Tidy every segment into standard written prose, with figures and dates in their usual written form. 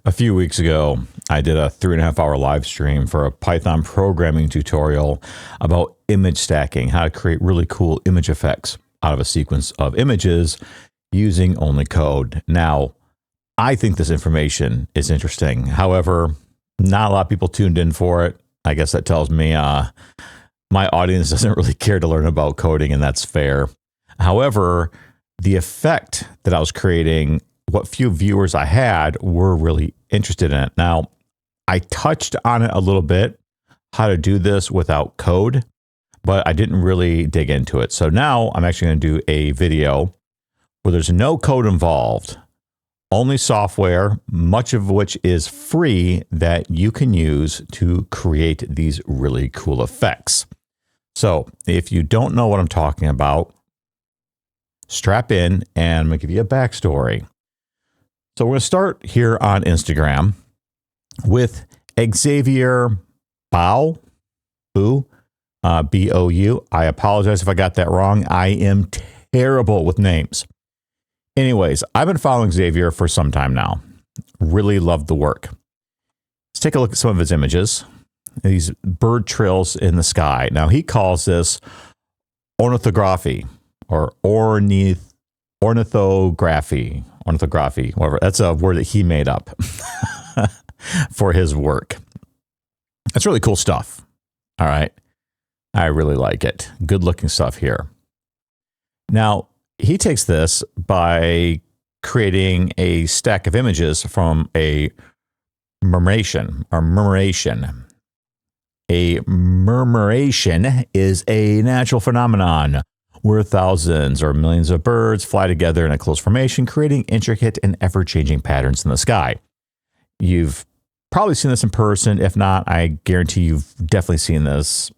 A few weeks ago, I did a 3.5-hour live stream for a Python programming tutorial about image stacking, how to create really cool image effects out of a sequence of images using only code. Now, I think this information is interesting. However, not a lot of people tuned in for it. I guess that tells me my audience doesn't really care to learn about coding, and that's fair. However, the effect that I was creating, what few viewers I had were really interested in it. Now, I touched on it a little bit, how to do this without code, but I didn't really dig into it. So now I'm actually going to do a video where there's no code involved, only software, much of which is free, that you can use to create these really cool effects. So if you don't know what I'm talking about, strap in and I'm going to give you a backstory. So we're going to start here on Instagram with Xavier Bou, B-O-U. I apologize if I got that wrong. I am terrible with names. Anyways, I've been following Xavier for some time now. Really love the work. Let's take a look at some of his images. These bird trills in the sky. Now, he calls this ornithography or ornithography, whatever. That's a word that he made up for his work. That's really cool stuff. All right. I really like it. Good looking stuff here. Now, he takes this by creating a stack of images from a murmuration or murmuration. A murmuration is a natural phenomenon where thousands or millions of birds fly together in a close formation, creating intricate and ever-changing patterns in the sky. You've probably seen this in person. If not, I guarantee you've definitely seen this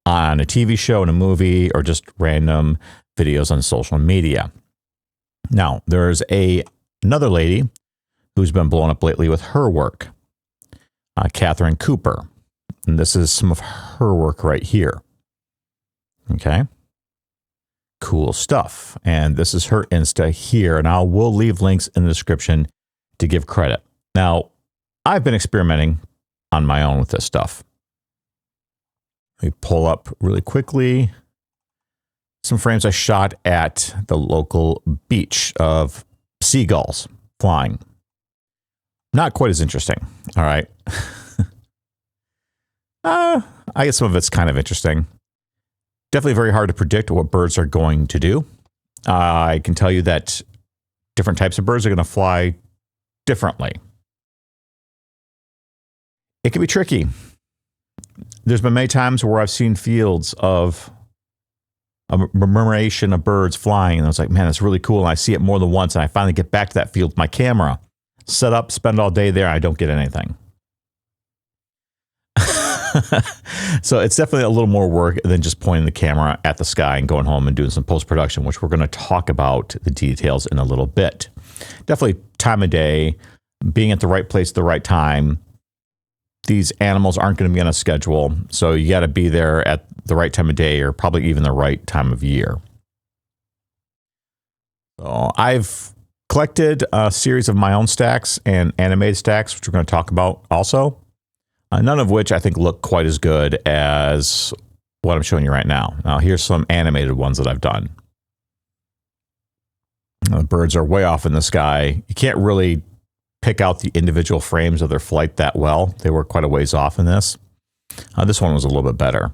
on a TV show, in a movie, or just random videos on social media. Now, there's another lady who's been blown up lately with her work, Kathryn Cooper. And this is some of her work right here. Okay. Cool stuff. And this is her Insta here. And we'll leave links in the description to give credit. Now, I've been experimenting on my own with this stuff. Let me pull up really quickly some frames I shot at the local beach of seagulls flying. Not quite as interesting. All right. I guess some of it's kind of interesting. Definitely very hard to predict what birds are going to do. I can tell you that different types of birds are going to fly differently. It can be tricky. There's been many times where I've seen fields of a murmuration of birds flying, and I was like, man, that's really cool. And I see it more than once, and I finally get back to that field with my camera, set up, spend all day there, and I don't get anything. So it's definitely a little more work than just pointing the camera at the sky and going home and doing some post-production, which we're going to talk about the details in a little bit. Definitely time of day, being at the right place at the right time. These animals aren't going to be on a schedule, so you got to be there at the right time of day, or probably even the right time of year. So I've collected a series of my own stacks and animated stacks, which we're going to talk about also. None of which I think look quite as good as what I'm showing you right now. Now, here's some animated ones that I've done. The birds are way off in the sky. You can't really pick out the individual frames of their flight that well. They were quite a ways off in this. This one was a little bit better.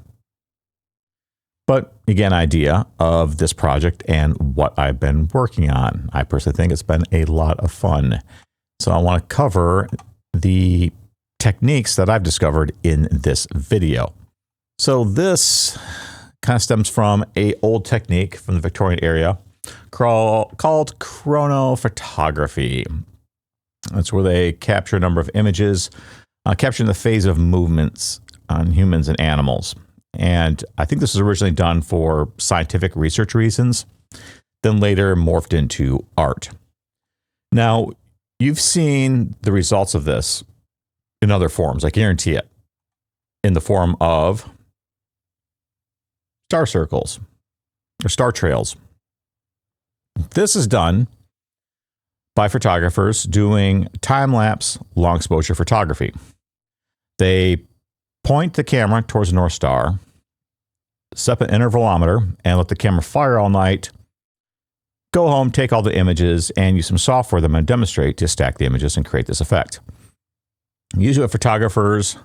But you get an idea of this project and what I've been working on. I personally think it's been a lot of fun. So I want to cover the techniques that I've discovered in this video. So this kind of stems from an old technique from the Victorian era called chronophotography. That's where they capture a number of images, capturing the phase of movements on humans and animals. And I think this was originally done for scientific research reasons, then later morphed into art. Now, you've seen the results of this in other forms, I guarantee it, in the form of star circles or star trails. This is done by photographers doing time-lapse long exposure photography. They point the camera towards the North Star, set an intervalometer, and let the camera fire all night. Go home, take all the images, and use some software that I'm going to demonstrate to stack the images and create this effect. Usually what photographers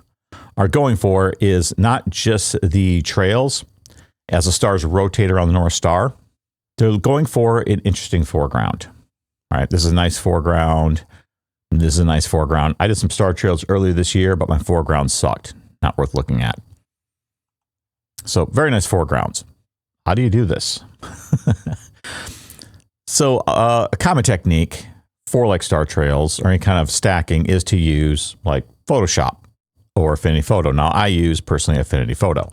are going for is not just the trails as the stars rotate around the North Star. They're going for an interesting foreground. All right, this is a nice foreground. This is a nice foreground. I did some star trails earlier this year, but my foreground sucked. Not worth looking at. So very nice foregrounds. How do you do this? So a common technique for like star trails or any kind of stacking is to use like Photoshop or Affinity Photo. Now I use personally Affinity Photo.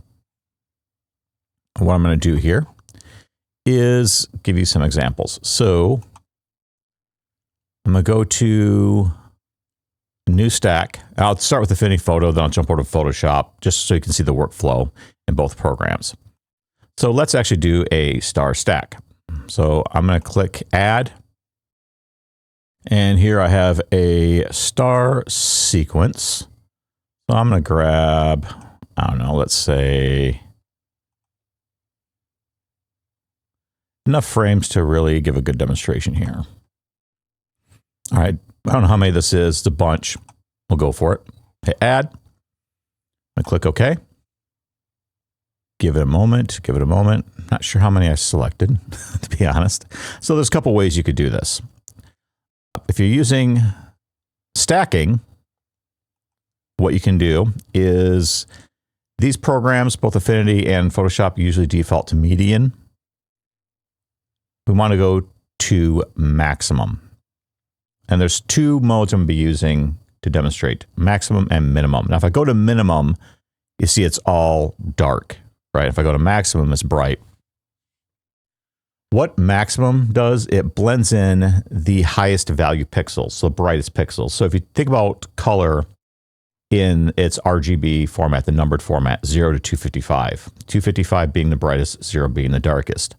What I'm going to do here is give you some examples. So I'm going to go to New Stack. I'll start with Affinity Photo, then I'll jump over to Photoshop just so you can see the workflow in both programs. So let's actually do a StarStaX. So I'm going to click Add. And here I have a star sequence. So I'm going to grab, I don't know, let's say enough frames to really give a good demonstration here. All right, I don't know how many this is. It's a bunch. We'll go for it. Hit Add. I click OK. Give it a moment. Give it a moment. Not sure how many I selected, to be honest. So there's a couple ways you could do this. If you're using stacking, what you can do is these programs, both Affinity and Photoshop, usually default to median. We want to go to maximum. And there's two modes I'm going to be using to demonstrate, maximum and minimum. Now, if I go to minimum, you see it's all dark, right? If I go to maximum, it's bright. What maximum does, it blends in the highest value pixels, so the brightest pixels. So if you think about color in its RGB format, the numbered format, 0 to 255. 255 being the brightest, 0 being the darkest.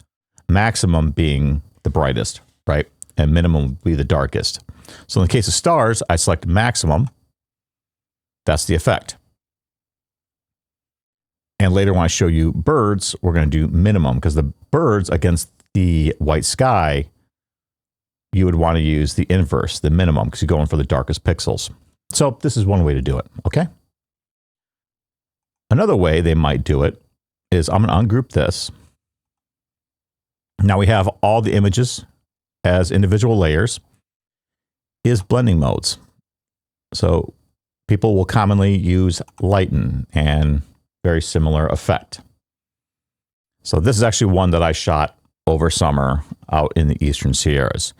Maximum being the brightest, right? And minimum would be the darkest. So in the case of stars, I select maximum. That's the effect. And later when I show you birds, we're going to do minimum because the birds against the white sky, you would want to use the inverse, the minimum, because you're going for the darkest pixels. So this is one way to do it, okay? Another way they might do it is I'm going to ungroup this. Now we have all the images as individual layers, is blending modes. So people will commonly use lighten and very similar effect. So this is actually one that I shot over summer out in the Eastern Sierras.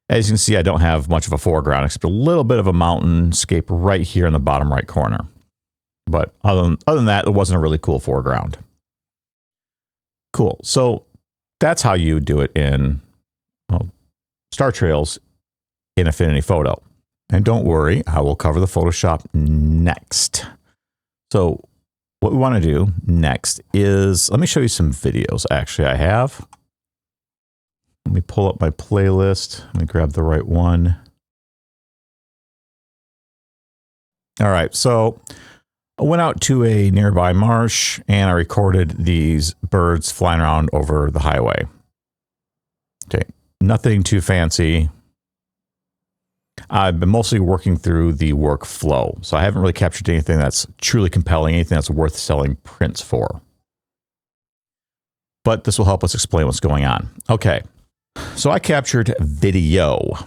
As you can see, I don't have much of a foreground, except a little bit of a mountainscape right here in the bottom right corner. But other than that, it wasn't a really cool foreground. Cool. So that's how you do it in star trails in Affinity Photo. And don't worry, I will cover the Photoshop next. So what we want to do next is, let me show you some videos actually I have. Let me pull up my playlist. Let me grab the right one. All right, so I went out to a nearby marsh and I recorded these birds flying around over the highway. Okay, nothing too fancy. I've been mostly working through the workflow, so I haven't really captured anything that's truly compelling, anything that's worth selling prints for. But this will help us explain what's going on. Okay, so I captured video. All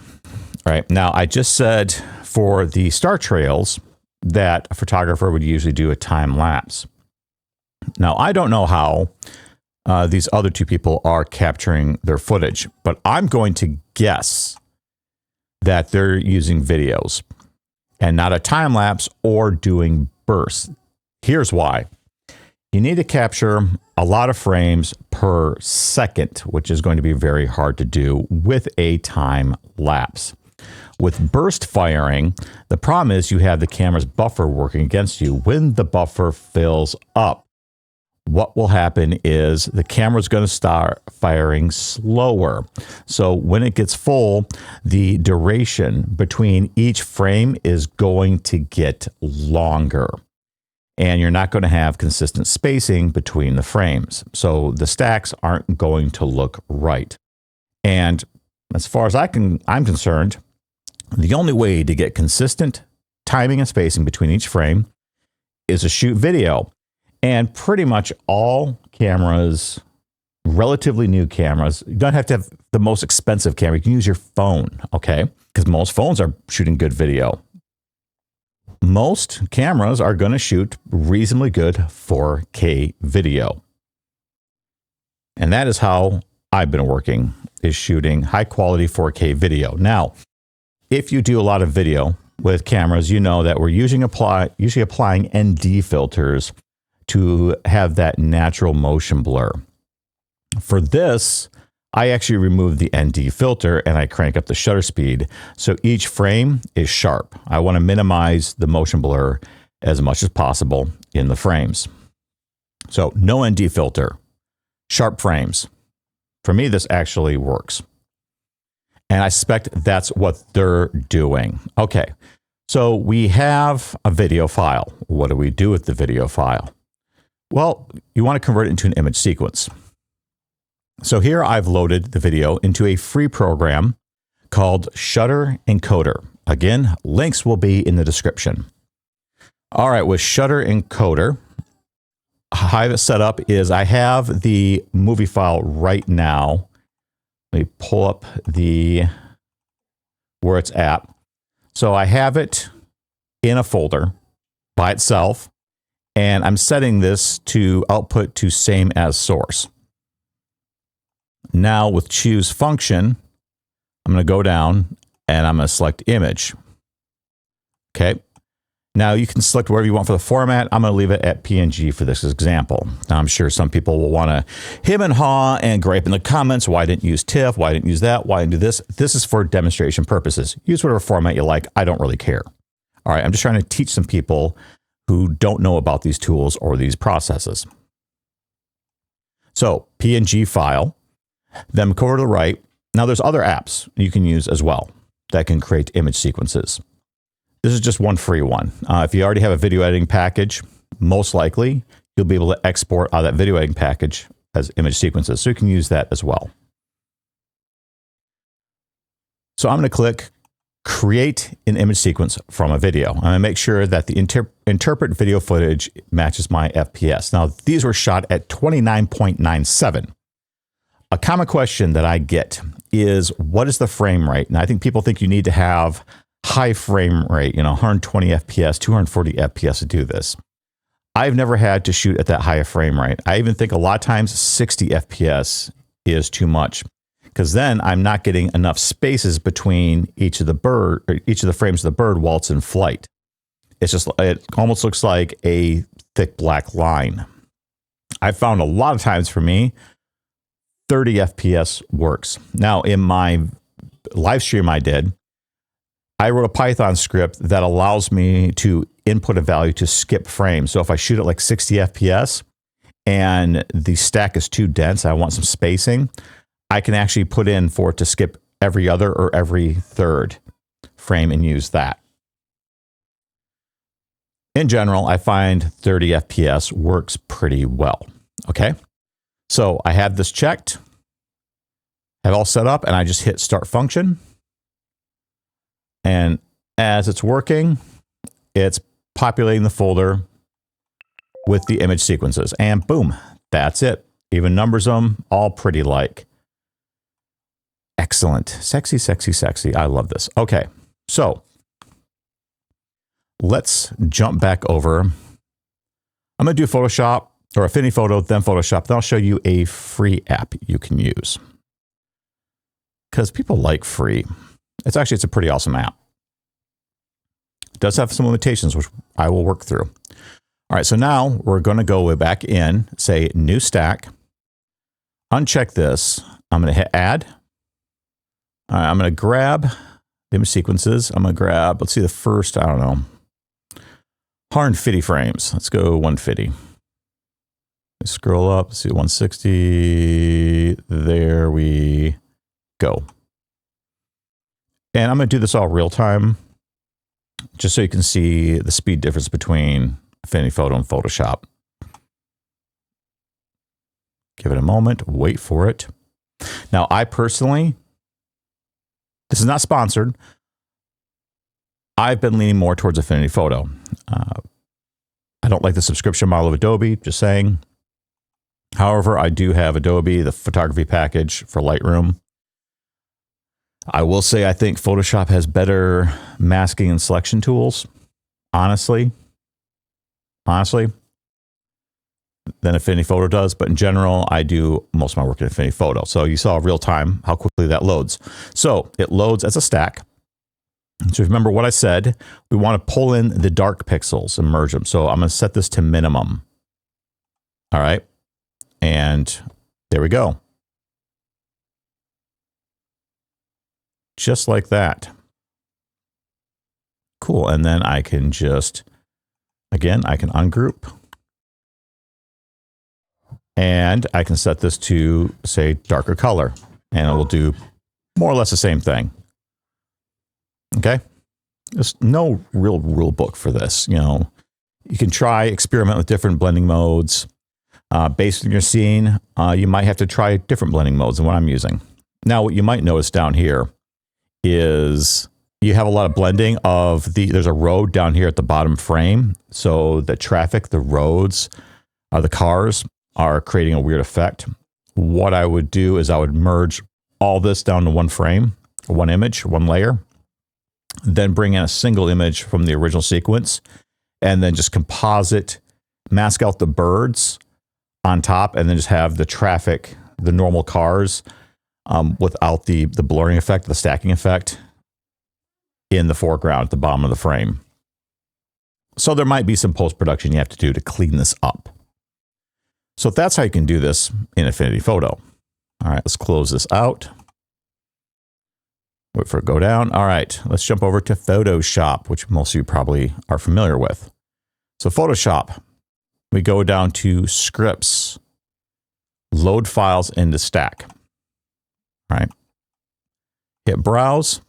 right, now I just said for the star trails that a photographer would usually do a time lapse. Now, I don't know how these other two people are capturing their footage, but I'm going to guess that they're using videos and not a time lapse or doing bursts. Here's why. You need to capture a lot of frames per second, which is going to be very hard to do with a time lapse. With burst firing, the problem is you have the camera's buffer working against you. When the buffer fills up, what will happen is the camera's going to start firing slower. So when it gets full, the duration between each frame is going to get longer. And you're not going to have consistent spacing between the frames. So the stacks aren't going to look right. And as far as I'm concerned, the only way to get consistent timing and spacing between each frame is to shoot video. And pretty much all cameras, relatively new cameras, you don't have to have the most expensive camera. You can use your phone, okay? Because most phones are shooting good video. Most cameras are going to shoot reasonably good 4K video. And that is how I've been working, is shooting high quality 4K video. Now, if you do a lot of video with cameras, you know that we're usually applying ND filters to have that natural motion blur. For this, I actually remove the ND filter and I crank up the shutter speed so each frame is sharp. I want to minimize the motion blur as much as possible in the frames. So no ND filter, sharp frames. For me, this actually works. And I suspect that's what they're doing. Okay, so we have a video file. What do we do with the video file? Well, you want to convert it into an image sequence. So here I've loaded the video into a free program called Shutter Encoder. Again, links will be in the description. All right, with Shutter Encoder, how I have it set up is I have the movie file right now. Let me pull up where it's at. So I have it in a folder by itself. And I'm setting this to output to same as source. Now with choose function, I'm going to go down and I'm going to select image. Okay. Now you can select wherever you want for the format. I'm going to leave it at PNG for this example. Now I'm sure some people will want to hem and haw and gripe in the comments. Why didn't you use TIFF? Why didn't you use that? Why didn't you do this? This is for demonstration purposes. Use whatever format you like. I don't really care. All right. I'm just trying to teach some people who don't know about these tools or these processes. So PNG file, then go over to the right. Now there's other apps you can use as well that can create image sequences. This is just one free one. If you already have a video editing package, most likely you'll be able to export out of that video editing package as image sequences. So you can use that as well. So I'm going to click create an image sequence from a video. I'm going to make sure that the interpret video footage matches my FPS. Now, these were shot at 29.97. A common question that I get is, what is the frame rate? And I think people think you need to have high frame rate, 120 FPS, 240 FPS to do this. I've never had to shoot at that high frame rate. I even think a lot of times 60 FPS is too much, because then I'm not getting enough spaces between each of the frames of the bird while it's in flight. It almost looks like a thick black line. I found a lot of times for me, 30 FPS works. Now in my live stream I wrote a Python script that allows me to input a value to skip frames. So if I shoot at like 60 FPS and the stack is too dense, I want some spacing, I can actually put in for it to skip every other or every third frame and use that. In general, I find 30 FPS works pretty well. Okay, so I have this checked, have all set up, and I just hit start function. And as it's working, it's populating the folder with the image sequences. And boom, that's it. Even numbers them, all pretty like. Excellent. Sexy, sexy, sexy. I love this. Okay, so let's jump back over. I'm going to do Photoshop or Affinity Photo, then Photoshop. Then I'll show you a free app you can use, because people like free. It's a pretty awesome app. It does have some limitations, which I will work through. All right, so now we're going to go back in, say new stack, uncheck this. I'm going to hit add. All right, I'm going to grab the image sequences. I'm going to grab, let's see, the first, 150 frames. Let's go 150. Scroll up, see 160. There we go. And I'm going to do this all real time, just so you can see the speed difference between Affinity Photo and Photoshop. Give it a moment, wait for it. Now, I personally, this is not sponsored. I've been leaning more towards Affinity Photo. I don't like the subscription model of Adobe, just saying. However, I do have Adobe, the photography package for Lightroom. I will say I think Photoshop has better masking and selection tools, honestly, than Affinity Photo does. But in general, I do most of my work in Affinity Photo. So you saw real time how quickly that loads. So it loads as a stack. So remember what I said, we want to pull in the dark pixels and merge them. So I'm going to set this to minimum. All right. And there we go. Just like that. Cool. And then I can just, again, I can ungroup. And I can set this to, say, darker color. And it will do more or less the same thing. Okay? There's no real rule book for this. You know, you can try, experiment with different blending modes. Based on your scene, you might have to try different blending modes than what I'm using. Now, what you might notice down here is you have a lot of blending of there's a road down here at the bottom frame. So the traffic, the roads, the cars are creating a weird effect. What I would do is I would merge all this down to one frame, one image, one layer, then bring in a single image from the original sequence, and then just composite, mask out the birds on top, and then just have the traffic, the normal cars, without the blurring effect, the stacking effect in the foreground at the bottom of the frame. So there might be some post-production you have to do to clean this up. So that's how you can do this in Affinity Photo. All right, let's close this out. Wait for it to go down. All right, let's jump over to Photoshop, which most of you probably are familiar with. So Photoshop, we go down to scripts, load files into stack. All right, hit browse.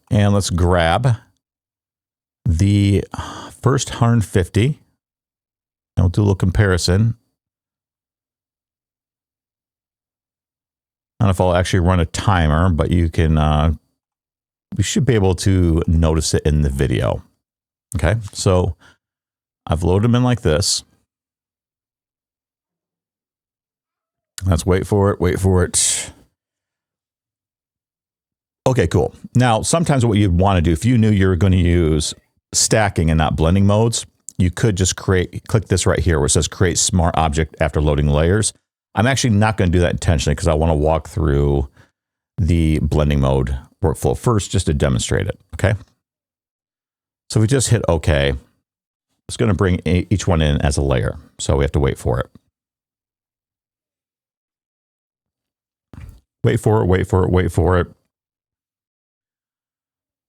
And let's grab the first 150. And we'll do a little comparison. I don't know if I'll actually run a timer, but you can, you should be able to notice it in the video. Okay, so I've loaded them in like this. Let's wait for it, wait for it. Okay, cool. Now, sometimes what you'd want to do, if you knew you were going to use stacking and not blending modes, you could just click this right here where it says create smart object after loading layers. I'm actually not going to do that intentionally because I want to walk through the blending mode workflow first just to demonstrate it, okay? So we just hit OK. It's going to bring each one in as a layer, so we have to wait for it. Wait for it, wait for it, wait for it.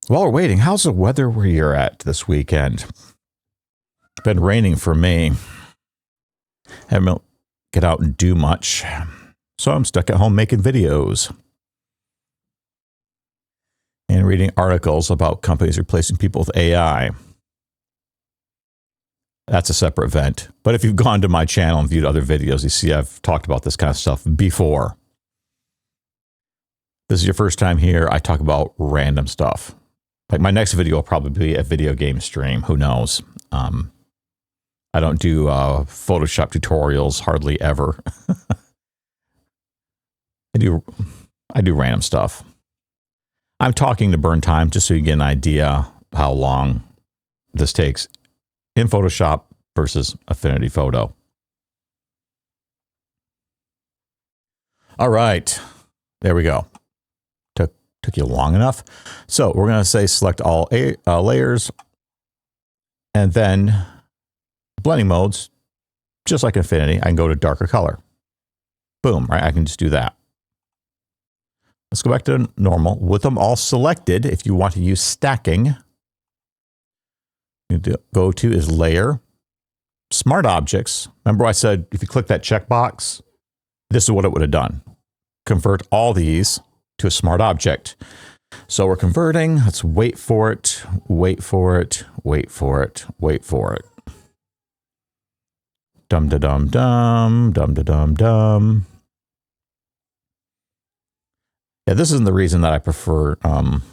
While we're waiting, how's the weather where you're at this weekend? It's been raining for me. Haven't get out and do much, so I'm stuck at home making videos and reading articles about companies replacing people with AI. That's a separate event. But if you've gone to my channel and viewed other videos, you see I've talked about this kind of stuff before. This is your first time here, I talk about random stuff. Like my next video will probably be a video game stream. Who knows? I don't do Photoshop tutorials hardly ever. I do random stuff. I'm talking to burn time just so you get an idea how long this takes in Photoshop versus Affinity Photo. All right, there we go. Took you long enough. So we're going to say select all layers, and then blending modes, just like Infinity, I can go to darker color. Boom, right? I can just do that. Let's go back to normal. With them all selected, if you want to use stacking, you go to is layer, smart objects, remember I said if you click that checkbox, this is what it would have done. Convert all these to a smart object. So we're converting. Let's wait for it, wait for it, wait for it, wait for it. Dum-da-dum-dum, dum-da-dum-dum. Yeah, this isn't the reason that I prefer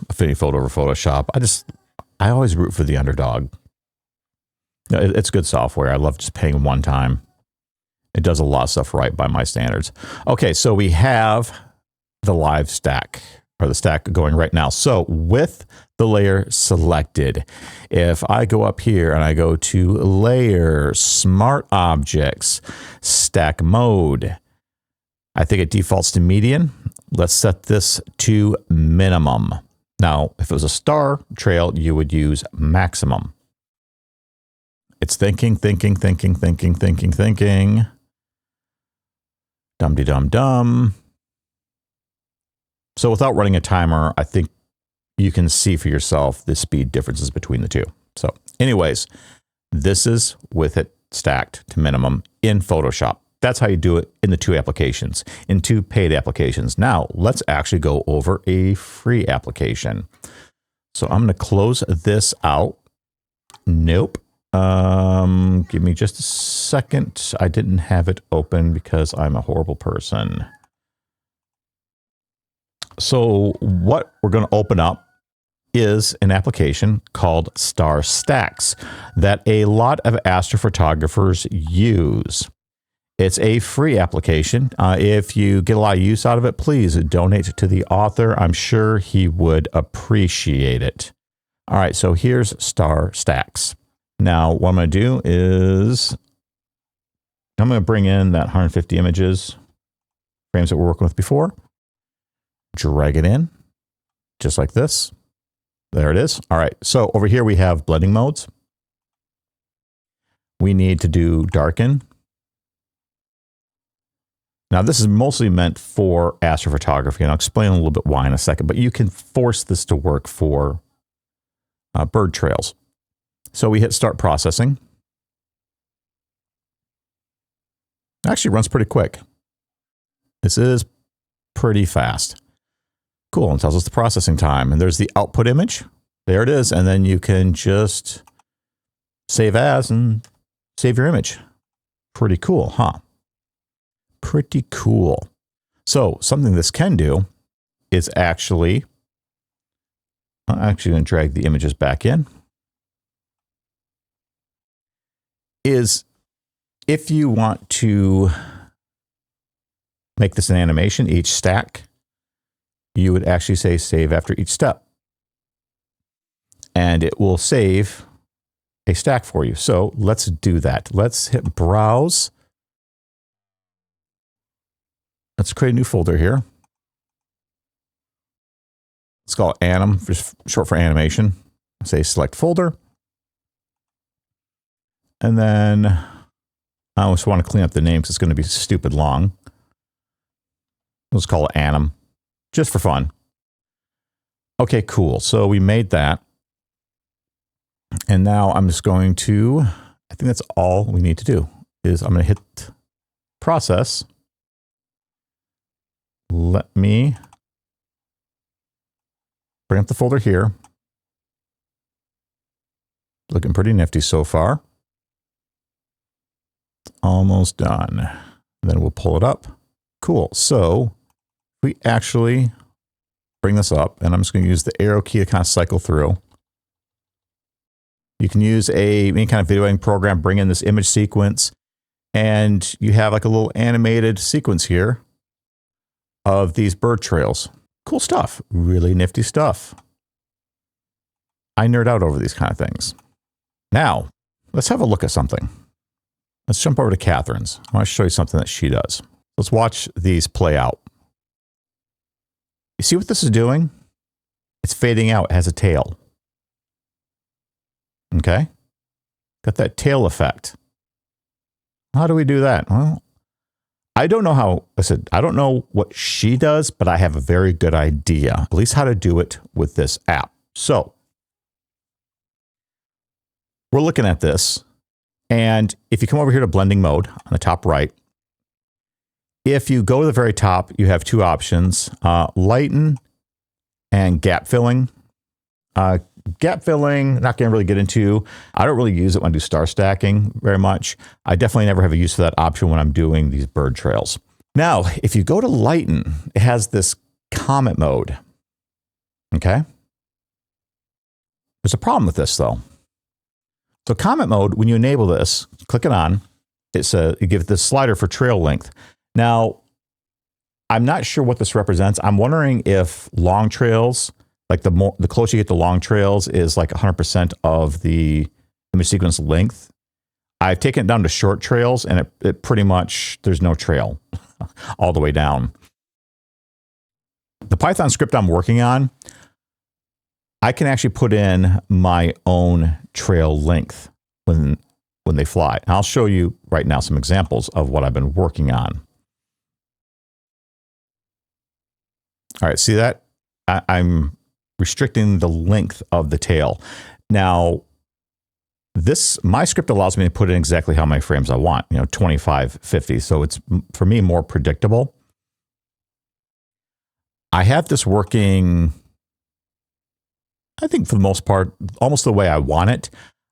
Affinity Photo over Photoshop. I always root for the underdog. It's good software. I love just paying one time. It does a lot of stuff right by my standards. Okay, so we have the live stack, or the stack going right now. So with the layer selected, if I go up here and I go to Layer, Smart Objects, Stack Mode, I think it defaults to median. Let's set this to minimum. Now, if it was a star trail, you would use maximum. It's thinking. Dum-de-dum-dum. So without running a timer, I think you can see for yourself the speed differences between the two. So anyways, this is with it stacked to minimum in Photoshop. That's how you do it in the two applications, in two paid applications. Now, let's actually go over a free application. So I'm going to close this out. Nope. Give me just a second. I didn't have it open because I'm a horrible person. So what we're going to open up is an application called StarStaX that a lot of astrophotographers use. It's a free application. If you get a lot of use out of it, please donate to the author. I'm sure he would appreciate it. All right, so here's StarStaX. Now, what I'm going to do is I'm going to bring in that 150 images, frames that we're working with before, drag it in, just like this. There it is. All right, so over here we have blending modes. We need to do darken. Now, this is mostly meant for astrophotography, and I'll explain a little bit why in a second, but you can force this to work for bird trails. So we hit start processing. It actually runs pretty quick. This is pretty fast. Cool, and tells us the processing time. And there's the output image. There it is. And then you can just save as and save your image. Pretty cool, huh? Pretty cool. So something this can do is actually, I'm actually going to drag the images back in, is if you want to make this an animation, each stack, you would actually say save after each step. And it will save a stack for you. So let's do that. Let's hit browse. Let's create a new folder here. Let's call it anim, just short for animation. Say select folder. And then I always want to clean up the name because it's going to be stupid long. Let's call it anim, just for fun. Okay, cool. So we made that. And now I'm just going to, I think that's all we need to do, is I'm going to hit process. Let me bring up the folder here. Looking pretty nifty so far. Almost done. Then we'll pull it up. Cool. So we actually bring this up, and I'm just going to use the arrow key to kind of cycle through. You can use any kind of video editing program, bring in this image sequence, and you have like a little animated sequence here of these bird trails. Cool stuff. Really nifty stuff. I nerd out over these kind of things. Now, let's have a look at something. Let's jump over to Kathryn's. I want to show you something that she does. Let's watch these play out. You see what this is doing? It's fading out. It has a tail. Okay? Got that tail effect. How do we do that? Well, I don't know how, I don't know what she does, but I have a very good idea, at least how to do it with this app. So we're looking at this, And if you come over here to blending mode on the top right, if you go to the very top, you have two options, lighten and gap filling. Gap filling, not going to really get into. I don't really use it when I do star stacking very much. I definitely never have a use for that option when I'm doing these bird trails. Now, if you go to lighten, it has this comet mode. Okay. There's a problem with this though. So comet mode, when you enable this, click it on, you give this slider for trail length. Now, I'm not sure what this represents. I'm wondering if long trails, like the closer you get to long trails is like 100% of the image sequence length. I've taken it down to short trails and it pretty much, there's no trail all the way down. The Python script I'm working on, I can actually put in my own trail length when they fly. And I'll show you right now some examples of what I've been working on. All right, see that? I'm restricting the length of the tail. Now, my script allows me to put in exactly how many frames I want, 25, 50. So it's, for me, more predictable. I have this working, I think for the most part, almost the way I want it.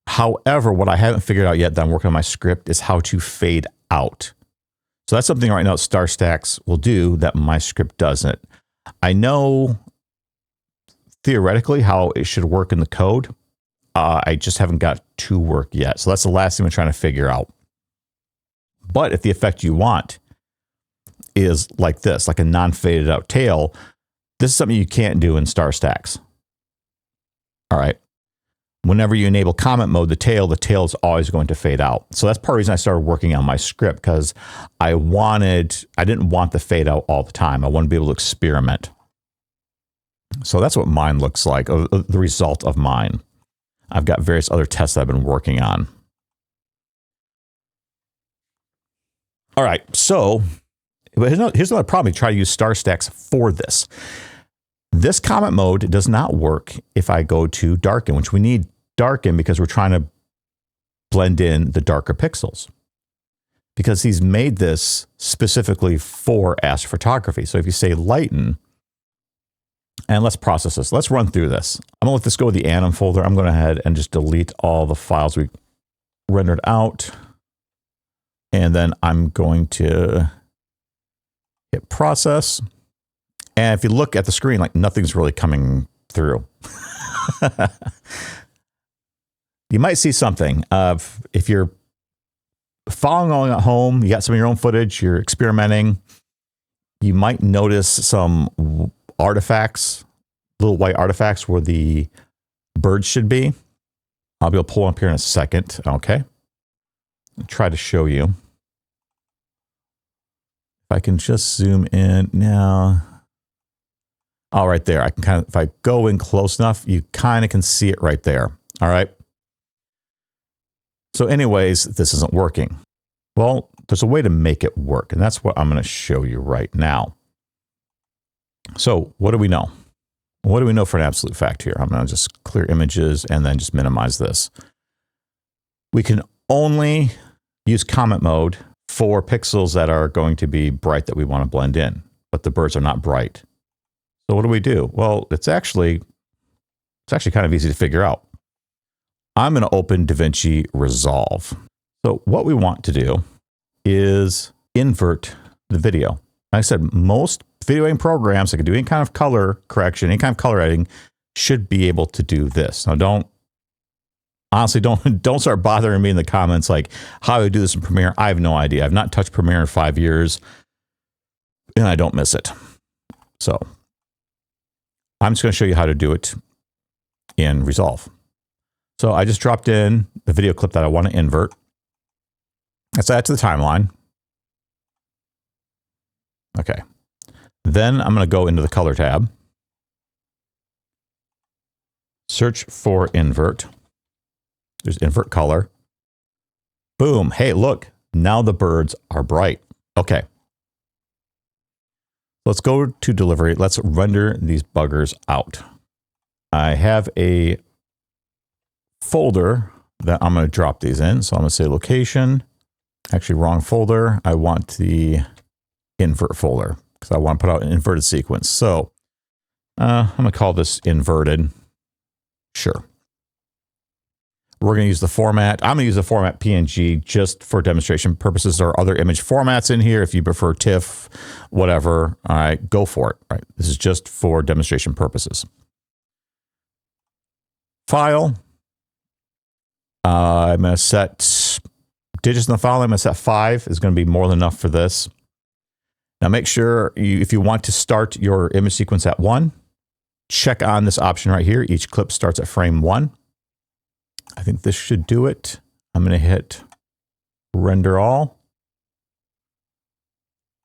However, what I haven't figured out yet that I'm working on my script is how to fade out. So that's something right now that StarStaX will do that my script doesn't. I know theoretically how it should work in the code. I just haven't got to work yet. So that's the last thing we're trying to figure out. But if the effect you want is like this, like a non-faded out tail, this is something you can't do in StarStaX. All right. Whenever you enable comet mode, the tail is always going to fade out. So that's part of the reason I started working on my script, because I didn't want the fade out all the time. I wanted to be able to experiment. So that's what mine looks like, the result of mine. I've got various other tests that I've been working on. All right, so here's another problem. You try to use StarStaX for this. This comet mode does not work if I go to darken, which we need darken because we're trying to blend in the darker pixels. Because he's made this specifically for astrophotography. So if you say lighten, and let's process this. Let's run through this. I'm going to let this go with the anim folder. I'm going to go ahead and just delete all the files we rendered out. And then I'm going to hit process. And if you look at the screen, like nothing's really coming through. You might see something. If you're following along at home, you got some of your own footage, you're experimenting, you might notice some artifacts, little white artifacts where the birds should be. I'll be able to pull up here in a second. Okay. I'll try to show you. If I can just zoom in now. Oh, right there. I can if I go in close enough, you kind of can see it right there. All right. So anyways, this isn't working. Well, there's a way to make it work, and that's what I'm going to show you right now. So what do we know? What do we know for an absolute fact here? I'm going to just clear images and then just minimize this. We can only use comet mode for pixels that are going to be bright that we want to blend in, but the birds are not bright. So what do we do? Well, it's actually kind of easy to figure out. I'm going to open DaVinci Resolve. So what we want to do is invert the video. Like I said, most video editing programs that can do any kind of color correction, any kind of color editing, should be able to do this. Now, honestly, don't start bothering me in the comments like how do I do this in Premiere. I have no idea. I've not touched Premiere in 5 years, and I don't miss it. So I'm just going to show you how to do it in Resolve. So I just dropped in the video clip that I want to invert. Let's add it to the timeline. Okay. Then I'm going to go into the color tab. Search for invert. There's invert color. Boom. Hey, look. Now the birds are bright. Okay. Let's go to delivery. Let's render these buggers out. I have a folder that I'm going to drop these in. So I'm going to say location, actually wrong folder. I want the invert folder because I want to put out an inverted sequence. So I'm going to call this inverted. Sure. We're going to use the format. I'm going to use the format PNG just for demonstration purposes. There are other image formats in here. If you prefer TIFF, whatever, all right, go for it. All right, this is just for demonstration purposes. File. I'm going to set digits in the file. I'm going to set 5 is going to be more than enough for this. Now make sure if you want to start your image sequence at 1, check on this option right here. Each clip starts at frame 1. I think this should do it. I'm going to hit render all.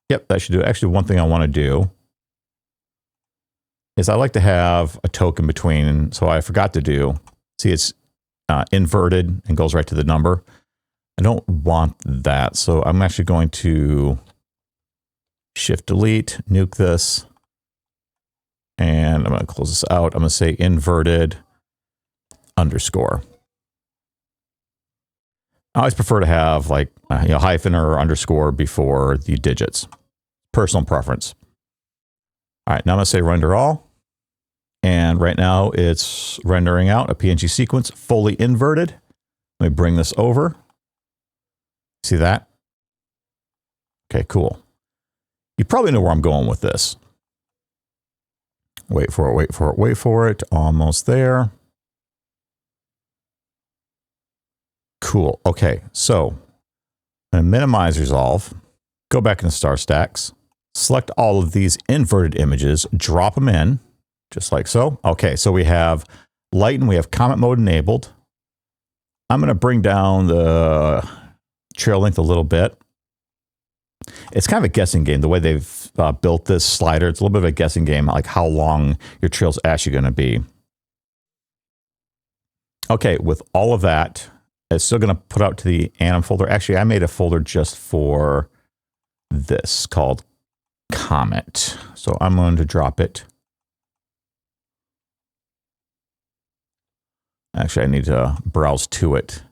Yep, that should do it. Actually, one thing I want to do is I like to have a token between. So I forgot to do, see it's inverted and goes right to the number. I don't want that. So I'm actually going to shift delete, nuke this. And I'm going to close this out. I'm going to say inverted underscore. I always prefer to have like hyphen or underscore before the digits. Personal preference. All right, now I'm going to say render all. And right now it's rendering out a PNG sequence fully inverted. Let me bring this over. See that? Okay, cool. You probably know where I'm going with this. Wait for it, wait for it, wait for it. Almost there. Cool. Okay, so I'm going to minimize Resolve, go back into StarStaX, select all of these inverted images, drop them in, just like so. Okay, so we have lighten, we have comment mode enabled. I'm going to bring down the trail length a little bit. It's kind of a guessing game, the way they've built this slider. It's a little bit of a guessing game, like how long your trail's actually going to be. Okay, with all of that, it's still going to put out to the anim folder. Actually, I made a folder just for this called comment. So I'm going to drop it. Actually, I need to browse to it.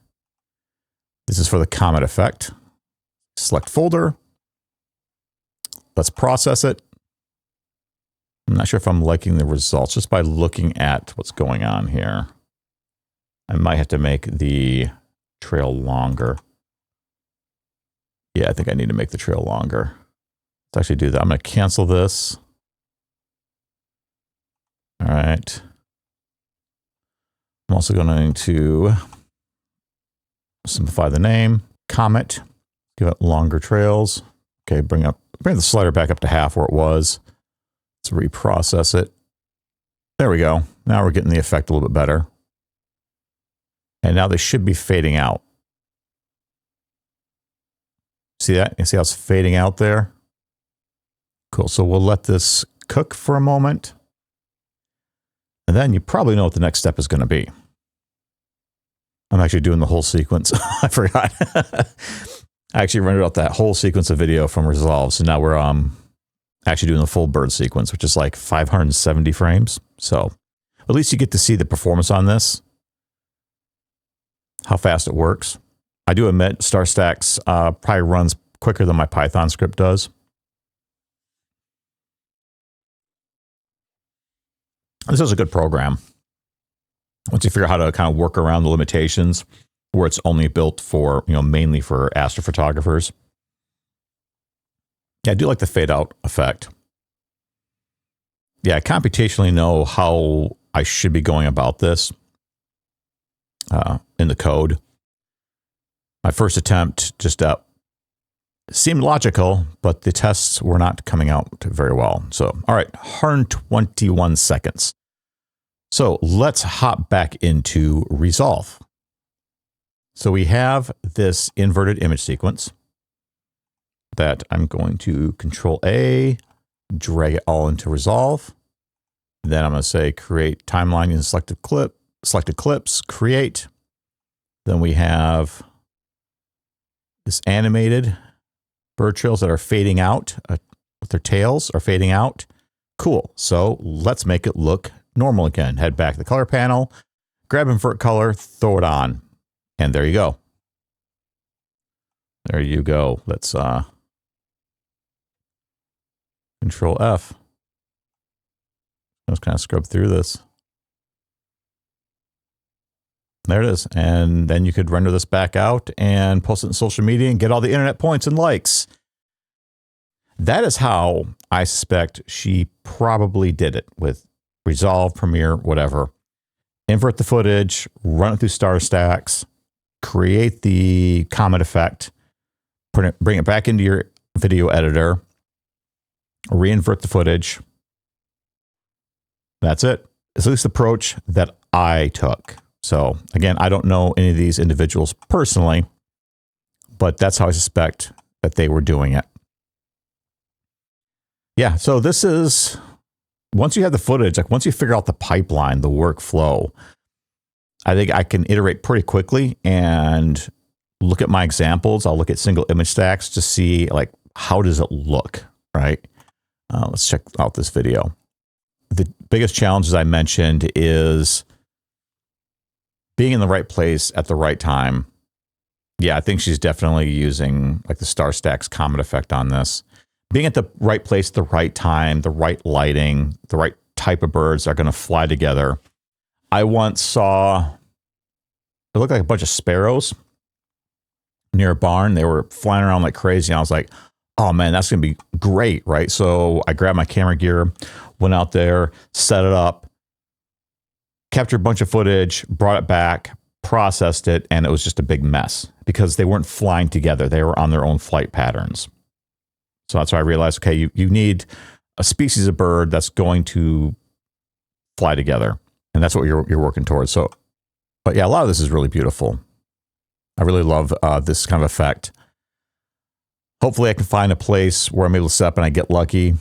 This is for the comment effect. Select folder. Let's process it. I'm not sure if I'm liking the results just by looking at what's going on here. I might have to make the trail longer. Yeah, I think I need to make the trail longer. Let's actually do that. I'm going to cancel this. All right. I'm also going to simplify the name, comment, give it longer trails. Okay, bring the slider back up to half where it was. Let's reprocess it. There we go. Now we're getting the effect a little bit better. And now they should be fading out. See that? You see how it's fading out there? Cool. So we'll let this cook for a moment. And then you probably know what the next step is going to be. I'm actually doing the whole sequence. I forgot. I actually rendered out that whole sequence of video from Resolve. So now we're actually doing the full bird sequence, which is like 570 frames. So at least you get to see the performance on this. How fast it works. I do admit StarStaX probably runs quicker than my Python script does. This is a good program. Once you figure out how to kind of work around the limitations where it's only built for, mainly for astrophotographers. Yeah, I do like the fade out effect. Yeah, I computationally know how I should be going about this. In the code. My first attempt just seemed logical, but the tests were not coming out very well. So, all right, 121 seconds. So let's hop back into Resolve. So we have this inverted image sequence that I'm going to Control A, drag it all into Resolve. Then I'm going to say create timeline using selected clips, create. Then we have this animated bird trails that are fading out, with their tails are fading out. Cool. So let's make it look normal again. Head back to the color panel, grab invert color, throw it on. And there you go. There you go. Let's Control F. Let's kind of scrub through this. There it is. And then you could render this back out and post it in social media and get all the internet points and likes. That is how I suspect she probably did it, with Resolve, Premiere, whatever. Invert the footage, run it through StarStaX, create the comment effect, bring it back into your video editor, re-invert the footage. That's it. It's at least the approach that I took. So again, I don't know any of these individuals personally, but that's how I suspect that they were doing it. Yeah, so this is, once you have the footage, like once you figure out the pipeline, the workflow, I think I can iterate pretty quickly and look at my examples. I'll look at single image stacks to see like, how does it look, right? Let's check out this video. The biggest challenge, as I mentioned, is being in the right place at the right time. Yeah, I think she's definitely using like the StarStaX comment effect on this. Being at the right place at the right time, the right lighting, the right type of birds are going to fly together. I once saw, it looked like a bunch of sparrows near a barn. They were flying around like crazy. And I was like, oh man, that's going to be great, right? So I grabbed my camera gear, went out there, set it up, captured a bunch of footage, brought it back, processed it, and it was just a big mess because they weren't flying together. They were on their own flight patterns. So that's why I realized, okay, you need a species of bird that's going to fly together. And that's what you're working towards. So, but yeah, a lot of this is really beautiful. I really love this kind of effect. Hopefully I can find a place where I'm able to set up and I get lucky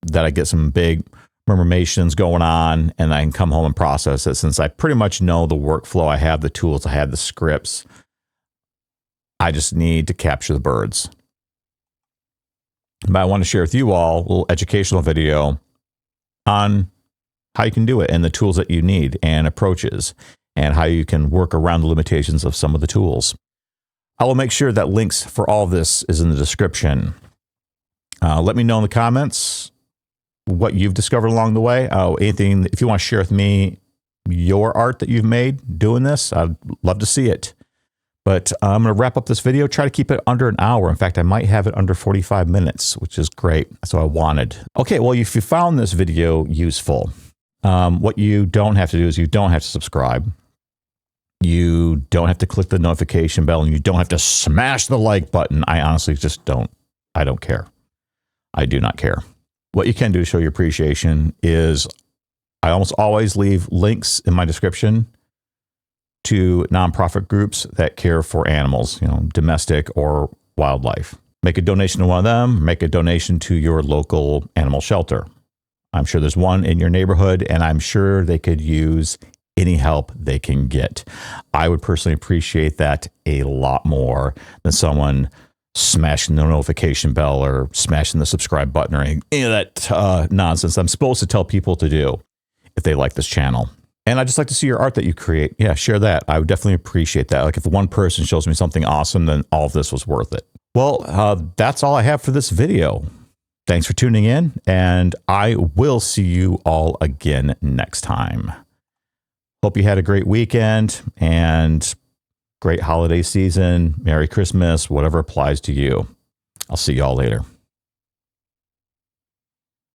that I get some big murmurations going on and I can come home and process it. Since I pretty much know the workflow, I have the tools, I have the scripts. I just need to capture the birds. But I want to share with you all a little educational video on how you can do it and the tools that you need and approaches and how you can work around the limitations of some of the tools. I will make sure that links for all this is in the description. Let me know in the comments what you've discovered along the way. Anything, if you want to share with me your art that you've made doing this, I'd love to see it. But I'm going to wrap up this video, try to keep it under an hour. In fact, I might have it under 45 minutes, which is great. That's what I wanted. Okay, well, if you found this video useful, what you don't have to do is you don't have to subscribe. You don't have to click the notification bell, and you don't have to smash the like button. I honestly just don't. I don't care. I do not care. What you can do to show your appreciation is I almost always leave links in my description to nonprofit groups that care for animals, you know, domestic or wildlife. Make a donation to one of them, make a donation to your local animal shelter. I'm sure there's one in your neighborhood, and I'm sure they could use any help they can get. I would personally appreciate that a lot more than someone smashing the notification bell or smashing the subscribe button or any of that nonsense I'm supposed to tell people to do if they like this channel. And I'd just like to see your art that you create. Yeah, share that. I would definitely appreciate that. Like if one person shows me something awesome, then all of this was worth it. Well, that's all I have for this video. Thanks for tuning in, and I will see you all again next time. Hope you had a great weekend and great holiday season. Merry Christmas, whatever applies to you. I'll see y'all later.